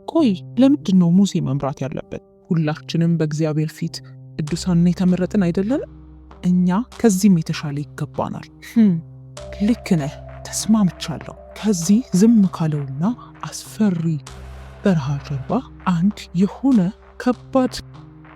ቆይ ለምንድነው ሙሴ መምራት ያለበት? ሁላችንም በእግዚአብሔር ፊት ቅዱሳንና የተመረጥን አይደለን? እኛ ከዚህም የተሻለ ይገባናል። ልክ ነህ፣ ተስማምቻለሁ። ከዚህ ዝም ካለውና አስፈሪ በረሃ ጀርባ አንድ የሆነ ከባድ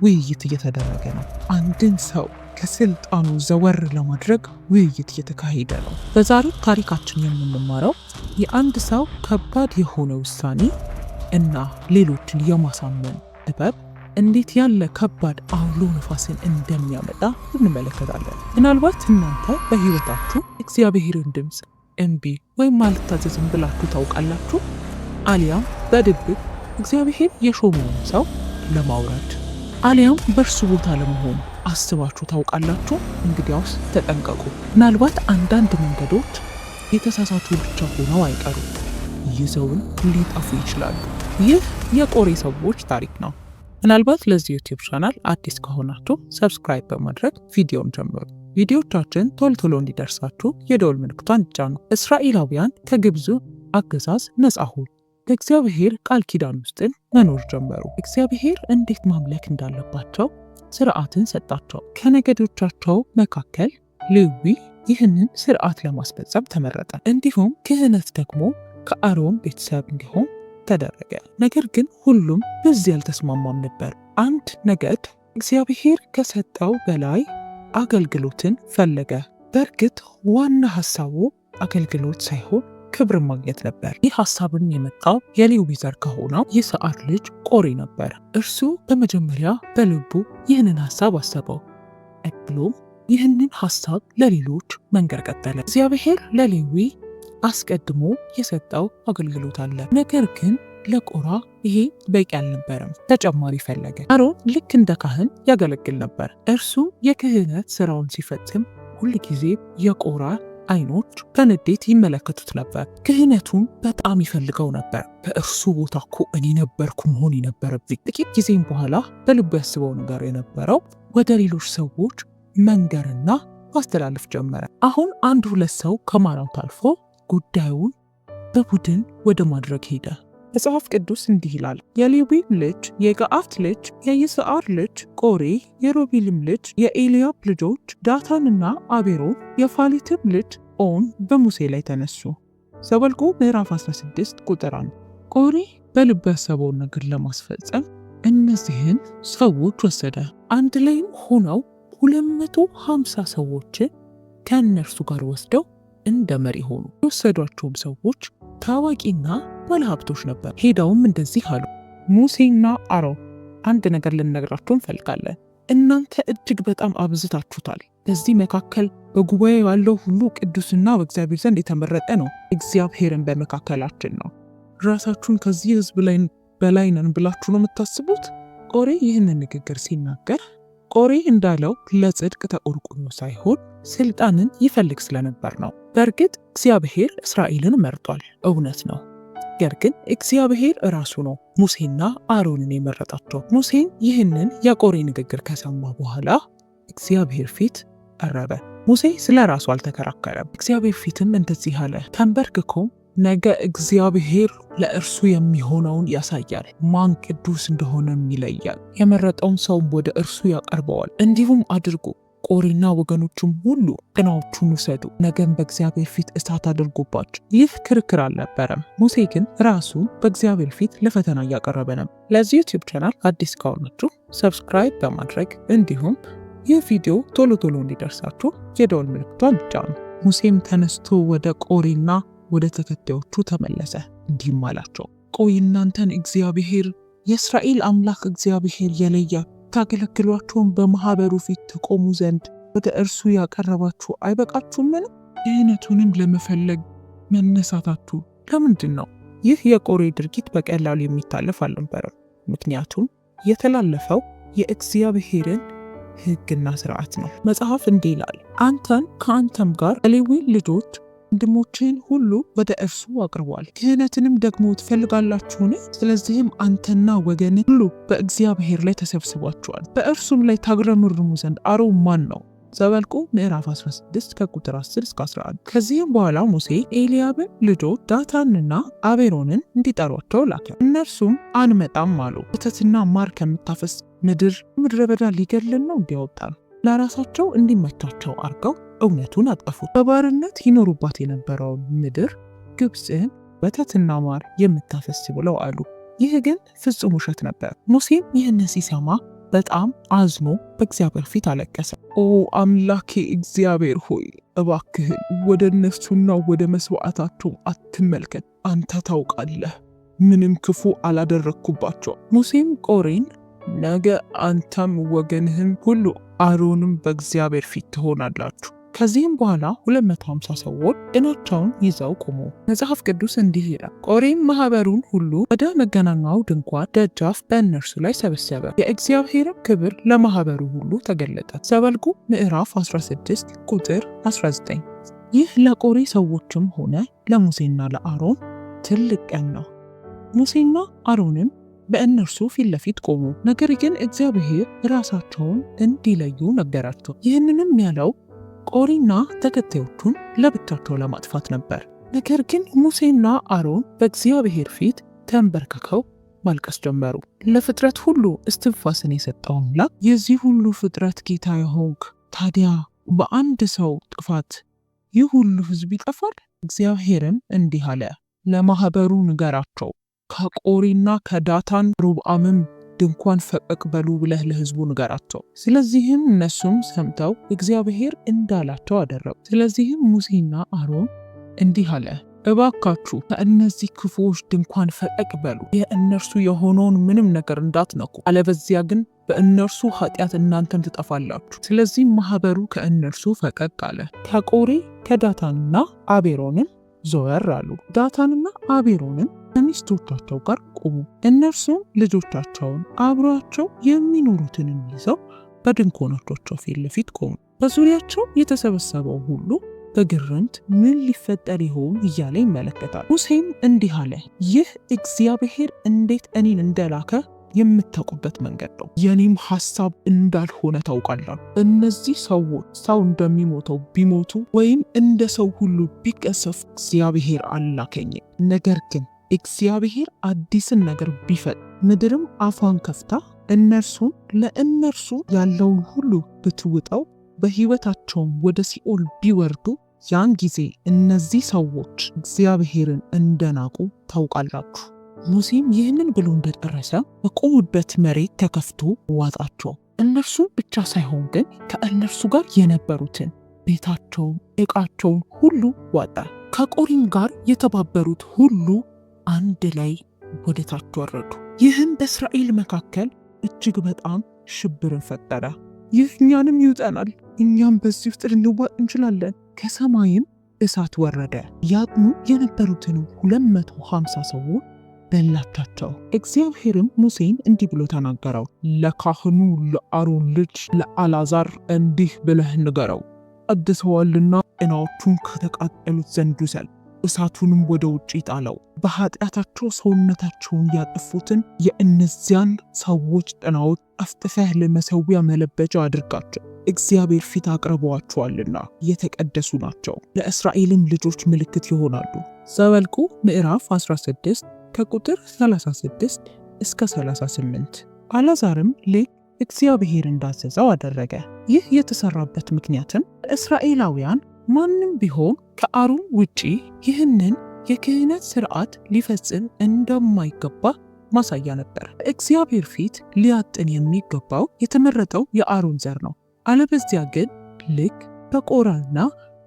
ውይይት እየተደረገ ነው። አንድን ሰው ከስልጣኑ ዘወር ለማድረግ ውይይት እየተካሄደ ነው። በዛሬው ታሪካችን የምንማረው የአንድ ሰው ከባድ የሆነ ውሳኔ እና ሌሎችን የማሳመን ጥበብ እንዴት ያለ ከባድ አውሎ ነፋስን እንደሚያመጣ እንመለከታለን። ምናልባት እናንተ በሕይወታችሁ እግዚአብሔርን ድምፅ እምቢ ወይም አልታዘዝም ብላችሁ ታውቃላችሁ? አሊያም በድብቅ እግዚአብሔር የሾመውን ሰው ለማውረድ አሊያም በእርሱ ቦታ ለመሆን አስባችሁ ታውቃላችሁ? እንግዲያውስ ተጠንቀቁ። ምናልባት አንዳንድ መንገዶች የተሳሳቱ ብቻ ሆነው አይቀሩም፣ ይዘውን ሊጠፉ ይችላሉ። ይህ የቆሬ ሰዎች ታሪክ ነው። ምናልባት ለዚህ ዩቲዩብ ቻናል አዲስ ከሆናችሁ ሰብስክራይብ በማድረግ ቪዲዮን ጀምሩ። ቪዲዮቻችን ቶሎ እንዲደርሳችሁ የደወል ምልክቷን ይጫኑ። እስራኤላውያን ከግብፅ አገዛዝ ነጻ ሆኑ። በእግዚአብሔር ቃል ኪዳን ውስጥን መኖር ጀመሩ። እግዚአብሔር እንዴት ማምለክ እንዳለባቸው ስርዓትን ሰጣቸው። ከነገዶቻቸው መካከል ሌዊ ይህንን ስርዓት ለማስፈጸም ተመረጠ። እንዲሁም ክህነት ደግሞ ከአሮን ቤተሰብ እንዲሆን ተደረገ። ነገር ግን ሁሉም በዚህ አልተስማማም ነበር። አንድ ነገድ እግዚአብሔር ከሰጠው በላይ አገልግሎትን ፈለገ። በእርግጥ ዋና ሐሳቡ አገልግሎት ሳይሆን ክብር ማግኘት ነበር። ይህ ሐሳብን የመጣው የሌዊ ዘር ከሆነው የሰዓር ልጅ ቆሬ ነበር። እርሱ በመጀመሪያ በልቡ ይህንን ሐሳብ አሰበው፣ ብሎም ይህንን ሐሳብ ለሌሎች መንገር ቀጠለ። እግዚአብሔር ለሌዊ አስቀድሞ የሰጠው አገልግሎት አለ። ነገር ግን ለቆራ ይሄ በቂ አልነበረም። ተጨማሪ ፈለገ። አሮን ልክ እንደ ካህን ያገለግል ነበር። እርሱ የክህነት ስራውን ሲፈጽም ሁል ጊዜ የቆራ አይኖች በንዴት ይመለከቱት ነበር። ክህነቱን በጣም ይፈልገው ነበር። በእርሱ ቦታ እኮ እኔ ነበርኩ መሆን የነበረብኝ። ጥቂት ጊዜም በኋላ በልቡ ያስበው ነገር የነበረው ወደ ሌሎች ሰዎች መንገርና ማስተላለፍ ጀመረ። አሁን አንድ ሁለት ሰው ከማራውት አልፎ ጉዳዩን በቡድን ወደ ማድረግ ሄደ። መጽሐፍ ቅዱስ እንዲህ ይላል፣ የሌዊም ልጅ የገዓት ልጅ የይስዓር ልጅ ቆሬ፣ የሮቤልም ልጅ የኤልያብ ልጆች ዳታንና አቤሮን፣ የፋሊትም ልጅ ኦን በሙሴ ላይ ተነሱ። ዘኍልቍ ምዕራፍ 16 ቁጥር 1። ቆሬ በልቡ ያሰበውን ነገር ለማስፈጸም እነዚህን ሰዎች ወሰደ። አንድ ላይም ሆነው 250 ሰዎችን ከእነርሱ ጋር ወስደው እንደ መሪ ሆኑ። የወሰዷቸውም ሰዎች ታዋቂና ባለሀብቶች ነበር። ሄደውም እንደዚህ አሉ፣ ሙሴና አሮን አንድ ነገር ልንነግራችሁ እንፈልጋለን። እናንተ እጅግ በጣም አብዝታችሁታል። በዚህ መካከል በጉባኤ ያለው ሁሉ ቅዱስና በእግዚአብሔር ዘንድ የተመረጠ ነው። እግዚአብሔርን በመካከላችን ነው። ራሳችሁን ከዚህ ሕዝብ በላይ ነን ብላችሁ ነው የምታስቡት? ቆሬ ይህንን ንግግር ሲናገር ቆሬ እንዳለው ለጽድቅ ተቆርቁሮ ሳይሆን ስልጣንን ይፈልግ ስለነበር ነው። በእርግጥ እግዚአብሔር እስራኤልን መርጧል፣ እውነት ነው። ነገር ግን እግዚአብሔር ራሱ ነው ሙሴና አሮንን የመረጣቸው። ሙሴን ይህንን የቆሬ ንግግር ከሰማ በኋላ እግዚአብሔር ፊት ቀረበ። ሙሴ ስለ ራሱ አልተከራከረም። እግዚአብሔር ፊትም እንደዚህ አለ፣ ተንበርክኮም ነገ እግዚአብሔር ለእርሱ የሚሆነውን ያሳያል፣ ማን ቅዱስ እንደሆነም ይለያል፣ የመረጠውን ሰውም ወደ እርሱ ያቀርበዋል። እንዲሁም አድርጉ፣ ቆሬና ወገኖቹም ሁሉ ቅናዎቹን ውሰዱ፣ ነገም በእግዚአብሔር ፊት እሳት አድርጉባቸው። ይህ ክርክር አልነበረም። ሙሴ ግን ራሱን በእግዚአብሔር ፊት ለፈተና እያቀረበ ነበር። ለዚህ ዩቲዩብ ቻናል አዲስ ከሆናችሁ ሰብስክራይብ በማድረግ እንዲሁም ይህ ቪዲዮ ቶሎ እንዲደርሳችሁ የደወል ምልክቷን ይጫኑ። ሙሴም ተነስቶ ወደ ቆሬና ወደ ተከታዮቹ ተመለሰ፣ እንዲህም አላቸው፣ ቆይ እናንተን እግዚአብሔር የእስራኤል አምላክ እግዚአብሔር የለያ ታገለግሏቸውን በማህበሩ ፊት ትቆሙ ዘንድ ወደ እርሱ ያቀረባችሁ አይበቃችሁምን? ክህነቱንም ለመፈለግ መነሳታችሁ ለምንድን ነው? ይህ የቆሬ ድርጊት በቀላሉ የሚታለፍ አልነበረም። ምክንያቱም የተላለፈው የእግዚአብሔርን ሕግና ስርዓት ነው። መጽሐፍ እንዲህ ይላል፣ አንተን ከአንተም ጋር የሌዊ ልጆች ወንድሞችን ሁሉ ወደ እርሱ አቅርቧል። ክህነትንም ደግሞ ትፈልጋላችሁን? ስለዚህም አንተና ወገን ሁሉ በእግዚአብሔር ላይ ተሰብስቧችኋል። በእርሱም ላይ ታጉረመርሙ ዘንድ አሮን ማን ነው? ዘኍልቍ ምዕራፍ 16 ከቁጥር 10 እስከ 11። ከዚህም በኋላ ሙሴ ኤልያብን ልጆች ዳታንና አቤሮንን እንዲጠሯቸው ላከ። እነርሱም አንመጣም አሉ። ወተትና ማር ከምታፈስ ምድረ በዳ ሊገድለን ነው እንዲያወጣን ለራሳቸው እንዲመቻቸው አርገው እውነቱን አጠፉት። በባርነት ይኖሩባት የነበረውን ምድር ግብፅን ወተትና ማር የምታፈስ ብለው አሉ። ይህ ግን ፍጹም ውሸት ነበር። ሙሴም ይህንን ሲሰማ በጣም አዝኖ በእግዚአብሔር ፊት አለቀሰ። ኦ አምላኬ እግዚአብሔር ሆይ እባክህን ወደ እነሱና ወደ መስዋዕታቸው አትመልከት፣ አንተ ታውቃለህ፣ ምንም ክፉ አላደረግኩባቸው። ሙሴም ቆሬን ነገ አንተም ወገንህም ሁሉ አሮንም በእግዚአብሔር ፊት ትሆናላችሁ። ከዚህም በኋላ 250 ሰዎች ጭናቸውን ይዘው ቆሙ። መጽሐፍ ቅዱስ እንዲህ ይላል፣ ቆሬም ማህበሩን ሁሉ ወደ መገናኛው ድንኳን ደጃፍ በእነርሱ ላይ ሰበሰበ፣ የእግዚአብሔርም ክብር ለማህበሩ ሁሉ ተገለጠ። ዘኍልቍ ምዕራፍ 16 ቁጥር 19። ይህ ለቆሬ ሰዎችም ሆነ ለሙሴና ለአሮን ትልቅ ቀን ነው። ሙሴና አሮንም በእነርሱ ፊት ለፊት ቆሙ። ነገር ግን እግዚአብሔር ራሳቸውን እንዲለዩ ነገራቸው። ይህንንም ያለው ቆሬና ተከታዮቹን ለብቻቸው ለማጥፋት ነበር። ነገር ግን ሙሴና አሮን በእግዚአብሔር ፊት ተንበርክከው ማልቀስ ጀመሩ። ለፍጥረት ሁሉ እስትንፋስን የሰጠው አምላክ የዚህ ሁሉ ፍጥረት ጌታ የሆንክ ታዲያ በአንድ ሰው ጥፋት ይህ ሁሉ ሕዝብ ይጠፋል? እግዚአብሔርም እንዲህ አለ፣ ለማህበሩ ንገራቸው፣ ከቆሬና ከዳታን ሮብዓምም ድንኳን ፈቀቅ በሉ ብለህ ለሕዝቡ ንገራቸው። ስለዚህም እነሱም ሰምተው እግዚአብሔር እንዳላቸው አደረጉ። ስለዚህም ሙሴና አሮን እንዲህ አለ፣ እባካችሁ ከእነዚህ ክፉዎች ድንኳን ፈቀቅ በሉ፣ የእነርሱ የሆነውን ምንም ነገር እንዳትነኩ፣ አለበዚያ ግን በእነርሱ ኃጢአት እናንተም ትጠፋላችሁ። ስለዚህ ማህበሩ ከእነርሱ ፈቀቅ አለ። ከቆሬ ከዳታንና አቤሮንም ዞር አሉ። ዳታንና አቤሮንም ከሚስቶቻቸው ጋር ቆሙ። እነርሱም ልጆቻቸውን አብሯቸው የሚኖሩትንም ይዘው በድንኳኖቻቸው ፊት ለፊት ቆሙ። በዙሪያቸው የተሰበሰበው ሁሉ በግርምት ምን ሊፈጠር ይሆን እያለ ይመለከታል። ሙሴም እንዲህ አለ፣ ይህ እግዚአብሔር እንዴት እኔን እንደላከ የምታውቁበት መንገድ ነው። የኔም ሐሳብ እንዳልሆነ ታውቃላችሁ። እነዚህ ሰዎች ሰው እንደሚሞተው ቢሞቱ ወይም እንደ ሰው ሁሉ ቢቀሰፍ እግዚአብሔር አላከኝም። ነገር ግን እግዚአብሔር አዲስን ነገር ቢፈጥር ምድርም አፏን ከፍታ ለእነርሱ ያለውን ሁሉ ብትውጠው በሕይወታቸውም ወደ ሲኦል ቢወርዱ ያን ጊዜ እነዚህ ሰዎች እግዚአብሔርን እንደናቁ ታውቃላችሁ። ሙሴም ይህንን ብሎ እንደጨረሰ በቆሙበት መሬት ተከፍቶ ዋጣቸው። እነርሱም ብቻ ሳይሆን ግን ከእነርሱ ጋር የነበሩትን ቤታቸውን፣ ዕቃቸውን ሁሉ ዋጠ። ከቆሬም ጋር የተባበሩት ሁሉ አንድ ላይ ወደ ታች ወረዱ። ይህም በእስራኤል መካከል እጅግ በጣም ሽብርን ፈጠረ። ይህ እኛንም ይውጠናል፣ እኛም በዚህ ውስጥ ልንዋጥ እንችላለን። ከሰማይም እሳት ወረደ፣ ያጥኑ የነበሩትንም 250 ሰዎች በላቻቸው። እግዚአብሔርም ሙሴን እንዲህ ብሎ ተናገረው፣ ለካህኑ ለአሮን ልጅ ለአልዓዛር እንዲህ ብለህ ንገረው፣ ቀድሰዋልና ጭናዎቹን ከተቃጠሉት ዘንድ ውሰድ፣ እሳቱንም ወደ ውጭ ጣለው። በኃጢአታቸው ሰውነታቸውን ያጠፉትን የእነዚያን ሰዎች ጭናዎች ጠፍጥፈህ ለመሠዊያ መለበጃ አድርጋቸው፣ እግዚአብሔር ፊት አቅርበዋቸዋልና የተቀደሱ ናቸው፣ ለእስራኤልም ልጆች ምልክት ይሆናሉ። ዘኍልቍ ምዕራፍ 16 ከቁጥር 36 እስከ 38። አልዓዛርም ልክ እግዚአብሔር እንዳዘዘው አደረገ። ይህ የተሰራበት ምክንያትም እስራኤላውያን ማንም ቢሆን ከአሮን ውጪ ይህንን የክህነት ሥርዓት ሊፈጽም እንደማይገባ ማሳያ ነበር። በእግዚአብሔር ፊት ሊያጥን የሚገባው የተመረጠው የአሮን ዘር ነው። አለበዚያ ግን ልክ በቆራና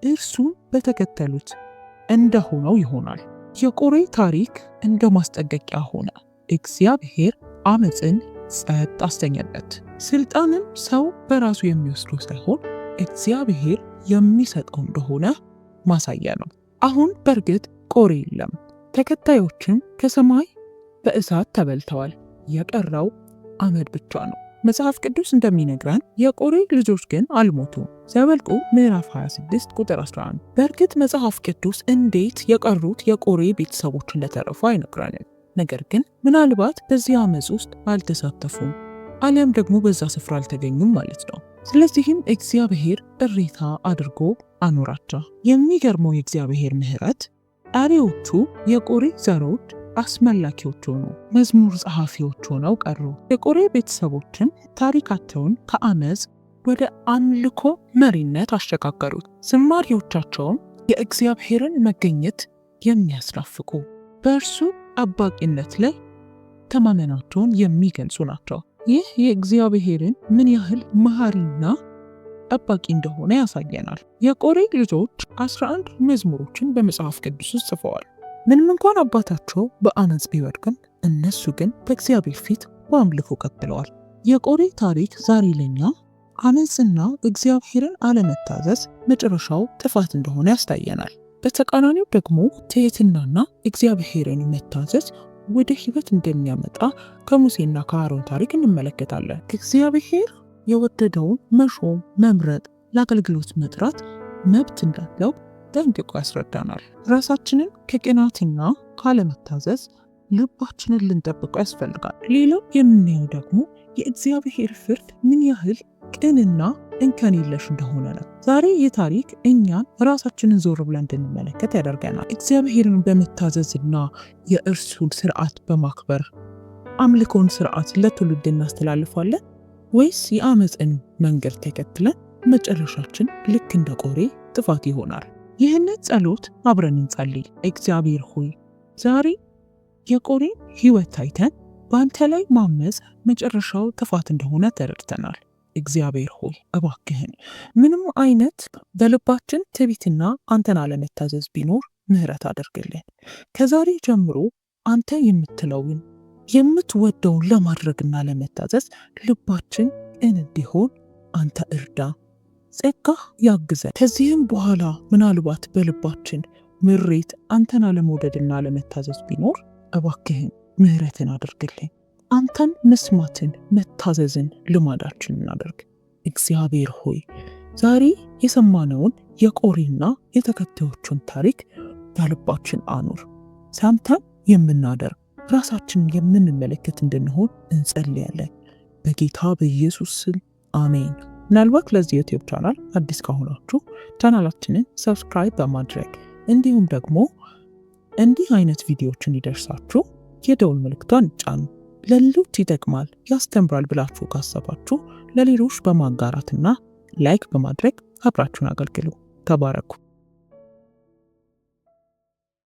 እርሱን በተከተሉት እንደሆነው ይሆናል። የቆሬ ታሪክ እንደ ማስጠንቀቂያ ሆነ። እግዚአብሔር አመፅን ጸጥ አሰኘለት። ስልጣንን ሰው በራሱ የሚወስደው ሳይሆን እግዚአብሔር የሚሰጠው እንደሆነ ማሳያ ነው። አሁን በእርግጥ ቆሬ የለም፣ ተከታዮችም ከሰማይ በእሳት ተበልተዋል። የቀረው አመድ ብቻ ነው። መጽሐፍ ቅዱስ እንደሚነግረን የቆሬ ልጆች ግን አልሞቱም። ዘኍልቍ ምዕራፍ 26 ቁጥር 11። በእርግጥ መጽሐፍ ቅዱስ እንዴት የቀሩት የቆሬ ቤተሰቦች እንደተረፉ አይነግረንም። ነገር ግን ምናልባት በዚህ አመፅ ውስጥ አልተሳተፉም አሊያም ደግሞ በዛ ስፍራ አልተገኙም ማለት ነው። ስለዚህም እግዚአብሔር እሬታ አድርጎ አኖራቸው። የሚገርመው የእግዚአብሔር ምሕረት ቀሪዎቹ የቆሬ ዘሮች አስመላኪዎች ሆኑ፣ መዝሙር ጸሐፊዎች ሆነው ቀሩ። የቆሬ ቤተሰቦችን ታሪካቸውን ከአመፅ ወደ አምልኮ መሪነት አሸጋገሩት። ዝማሬዎቻቸውም የእግዚአብሔርን መገኘት የሚያስናፍቁ፣ በእርሱ ጠባቂነት ላይ ተማመናቸውን የሚገልጹ ናቸው። ይህ የእግዚአብሔርን ምን ያህል መሐሪና ጠባቂ እንደሆነ ያሳየናል። የቆሬ ልጆች 11 መዝሙሮችን በመጽሐፍ ቅዱስ ውስጥ ጽፈዋል። ምንም እንኳን አባታቸው በአመፅ ቢወድቅም እነሱ ግን በእግዚአብሔር ፊት በአምልኮ ቀጥለዋል። የቆሬ ታሪክ ዛሬ ለኛ አመፅና እግዚአብሔርን አለመታዘዝ መጨረሻው ጥፋት እንደሆነ ያስታየናል። በተቃራኒው ደግሞ ትሕትናና እግዚአብሔርን መታዘዝ ወደ ሕይወት እንደሚያመጣ ከሙሴና ከአሮን ታሪክ እንመለከታለን። እግዚአብሔር የወደደውን መሾም፣ መምረጥ፣ ለአገልግሎት መጥራት መብት እንዳለው ጠንቅቆ ያስረዳናል። ራሳችንን ከቅናትና ካለመታዘዝ ልባችንን ልንጠብቀው ያስፈልጋል። ሌላው የምናየው ደግሞ የእግዚአብሔር ፍርድ ምን ያህል ቅንና እንከን የለሽ እንደሆነ ነው። ዛሬ ይህ ታሪክ እኛን ራሳችንን ዞር ብለን እንድንመለከት ያደርገናል። እግዚአብሔርን በመታዘዝና የእርሱን ስርዓት በማክበር አምልኮን ስርዓት ለትውልድ እናስተላልፋለን ወይስ የአመፅን መንገድ ተከትለን መጨረሻችን ልክ እንደ ቆሬ ጥፋት ይሆናል? ይህንን ጸሎት አብረን እንጸልይ። እግዚአብሔር ሆይ ዛሬ የቆሬን ሕይወት አይተን በአንተ ላይ ማመፅ መጨረሻው ጥፋት እንደሆነ ተረድተናል። እግዚአብሔር ሆይ እባክህን ምንም አይነት በልባችን ትዕቢትና አንተን አለመታዘዝ ቢኖር ምሕረት አድርግልን። ከዛሬ ጀምሮ አንተ የምትለውን የምትወደውን ለማድረግና ለመታዘዝ ልባችን ቅን እንዲሆን አንተ እርዳ፣ ጸጋህ ያግዘን። ከዚህም በኋላ ምናልባት በልባችን ምሬት፣ አንተን አለመውደድና አለመታዘዝ ቢኖር እባክህን ምሕረትን አድርግልን። አንተን መስማትን መታዘዝን ልማዳችን እናደርግ። እግዚአብሔር ሆይ ዛሬ የሰማነውን የቆሬና የተከታዮቹን ታሪክ በልባችን አኑር። ሰምተን የምናደርግ ራሳችንን የምንመለከት እንድንሆን እንጸልያለን። በጌታ በኢየሱስ ስም አሜን። ምናልባት ለዚህ ዩቲዩብ ቻናል አዲስ ከሆናችሁ ቻናላችንን ሰብስክራይብ በማድረግ እንዲሁም ደግሞ እንዲህ አይነት ቪዲዮዎችን ይደርሳችሁ የደውል ምልክቷን ጫኑ። ለሌሎች ይጠቅማል፣ ያስተምራል ብላችሁ ካሰባችሁ ለሌሎች በማጋራትና ላይክ በማድረግ አብራችሁን አገልግሉ። ተባረኩ።